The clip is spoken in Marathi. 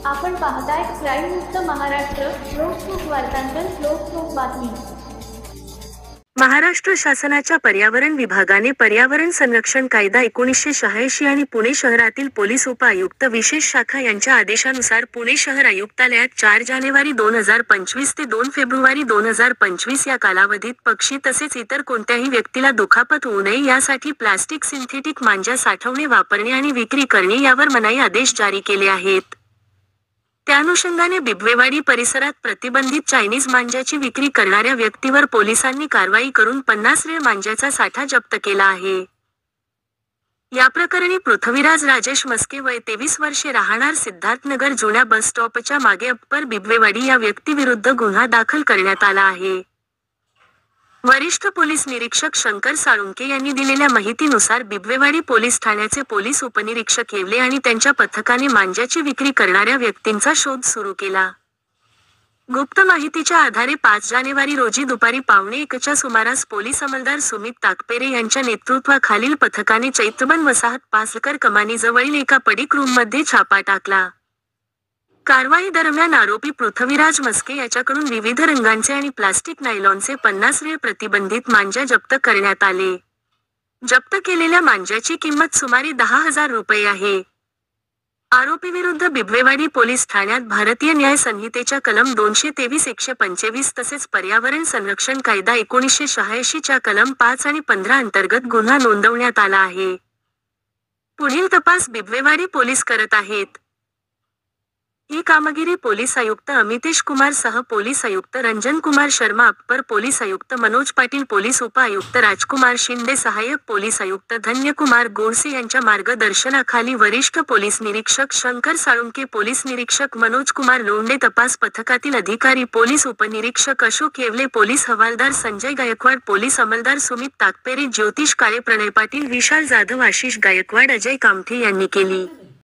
आपण पाहताय क्राईम मुक्त महाराष्ट्र. लोकसुख वार्तांकन, लोकसुख बातमी. महाराष्ट्र शासनाच्या पर्यावरण विभागाने पर्यावरण संरक्षण कायदा 1986 आणि पुणे शहरातील पोलीस उप-आयुक्त विशेष शाखा यांच्या आदेशानुसार पुणे शहर आयुक्तालयात 4 जानेवारी 2025 ते 2 फेब्रुवारी 2025 या कालावधीत पक्षी तसेच इतर कोणत्याही व्यक्तीला दुखापत होऊ नये यासाठी प्लास्टिक सिंथेटिक मांजा साठवणे, वापरणे आणि विक्री करणे यावर मनाई आदेश जारी केले आहेत. त्यानुषंगाने बिबवेवाडी परिसरात प्रतिबंधित चायनीज मांजाची विक्री करणाऱ्या व्यक्तीवर पोलिसांनी कारवाई करून 50 रेळ मांजाचा साठा जप्त केला आहे. या प्रकरणी पृथ्वीराज राजेश मस्के वय 23 वर्षे राहणार सिद्धार्थनगर जुन्या बस स्टॉपच्या मागे अप्पर बिबवेवाडी या व्यक्तीविरुद्ध गुन्हा दाखल करण्यात आला आहे. वरिष्ठ पोलीस निरीक्षक शंकर साळुंके यांनी दिलेल्या माहितीनुसार बिबवेवाडी पोलीस ठाण्याचे पोलीस उपनिरीक्षक येवले आणि त्यांच्या पथकाने मांजाची विक्री करणाऱ्या व्यक्तींचा शोध सुरू केला. गुप्त माहितीच्या आधारे 5 जानेवारी रोजी दुपारी 1:15च्या सुमारास पोलीस अंमलदार सुमित ताकपेरे यांच्या नेतृत्वाखालील पथकाने चैत्रबन वसाहत पासलकर कमानीजवळील एका पडीक रूममध्ये छापा टाकला. कारवाई दरम्यान आरोपी पृथ्वीराज मस्के याच्याकडून विविध रंगांचे आणि प्लास्टिक नायलॉनचे 50 रेळ प्रतिबंधित मांजा जप्त करण्यात आले. जप्त केलेल्या मांजाची किंमत सुमारे 10,000 रुपये आहे. आरोपीविरुद्ध बिबवेवाडी पोलीस ठाण्यात भारतीय न्याय संहितेच्या कलम 223-125 तसेच पर्यावरण संरक्षण कायदा 1986 च्या कलम 5 आणि 15 अंतर्गत गुन्हा नोंदवण्यात आला आहे. पुढील तपास बिबवेवाडी पोलीस करत आहेत. ही कामगिरी पोलीस आयुक्त अमितेश कुमार सह पोलीस आयुक्त रंजन कुमार शर्मा, अप्पर पोलीस आयुक्त मनोज पाटील, पोलीस उप-आयुक्त राजकुमार शिंदे, सहाय्यक पोलीस आयुक्त धन्यकुमार गोडसे यांच्या मार्गदर्शनाखाली वरिष्ठ पोलीस निरीक्षक शंकर साळुंके, पोलीस निरीक्षक मनोज कुमार लोंढे, तपास पथकातील अधिकारी पोलीस उपनिरीक्षक अशोक येवले, पोलीस हवालदार संजय गायकवाड, पोलीस अंमलदार सुमित ताकपेरे, ज्योतिष काळे, प्रणय पाटील, विशाल जाधव, आशिष गायकवाड, अजय कामठे यांनी केली.